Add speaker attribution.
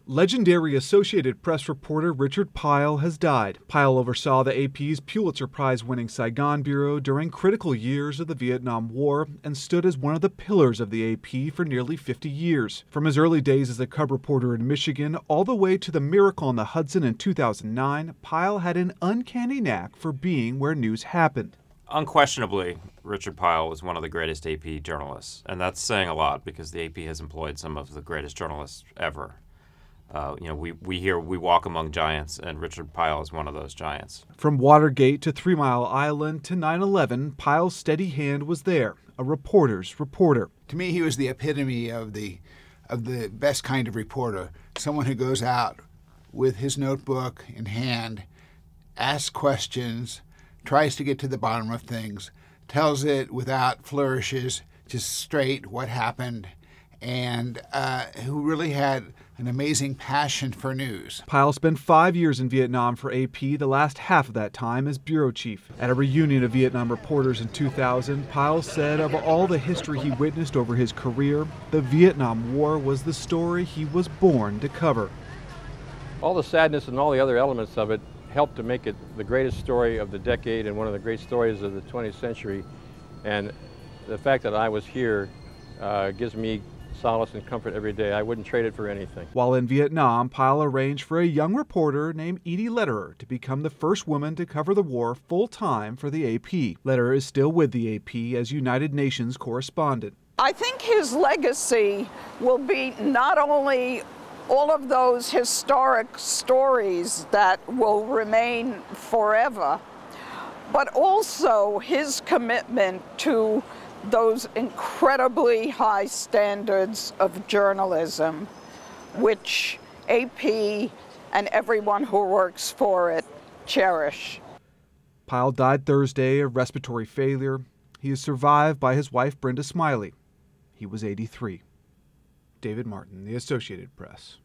Speaker 1: Legendary Associated Press reporter Richard Pyle has died. Pyle oversaw the AP's Pulitzer Prize-winning Saigon bureau during critical years of the Vietnam War and stood as one of the pillars of the AP for nearly 50 years. From his early days as a cub reporter in Michigan all the way to the Miracle on the Hudson in 2009, Pyle had an uncanny knack for being where news happened.
Speaker 2: Unquestionably, Richard Pyle was one of the greatest AP journalists, and that's saying a lot because the AP has employed some of the greatest journalists ever. We walk among giants, and Richard Pyle is one of those giants.
Speaker 1: From Watergate to 3 Mile Island to 9/11, Pyle's steady hand was there, a reporter's reporter.
Speaker 3: To me, he was the epitome of the best kind of reporter, someone who goes out with his notebook in hand, asks questions, tries to get to the bottom of things, tells it without flourishes, just straight what happened, and who really had an amazing passion for news.
Speaker 1: Pyle spent 5 years in Vietnam for AP, the last half of that time as bureau chief. At a reunion of Vietnam reporters in 2000, Pyle said of all the history he witnessed over his career, the Vietnam War was the story he was born to cover.
Speaker 4: All the sadness and all the other elements of it helped to make it the greatest story of the decade and one of the great stories of the 20th century. And the fact that I was here gives me solace and comfort every day. I wouldn't trade it for anything.
Speaker 1: While in Vietnam, Pyle arranged for a young reporter named Edie Lederer to become the first woman to cover the war full-time for the AP. Lederer is still with the AP as United Nations correspondent.
Speaker 5: I think his legacy will be not only all of those historic stories that will remain forever, but also his commitment to those incredibly high standards of journalism, which AP and everyone who works for it cherish.
Speaker 1: Pyle died Thursday of respiratory failure. He is survived by his wife, Brenda Smiley. He was 83. David Martin, The Associated Press.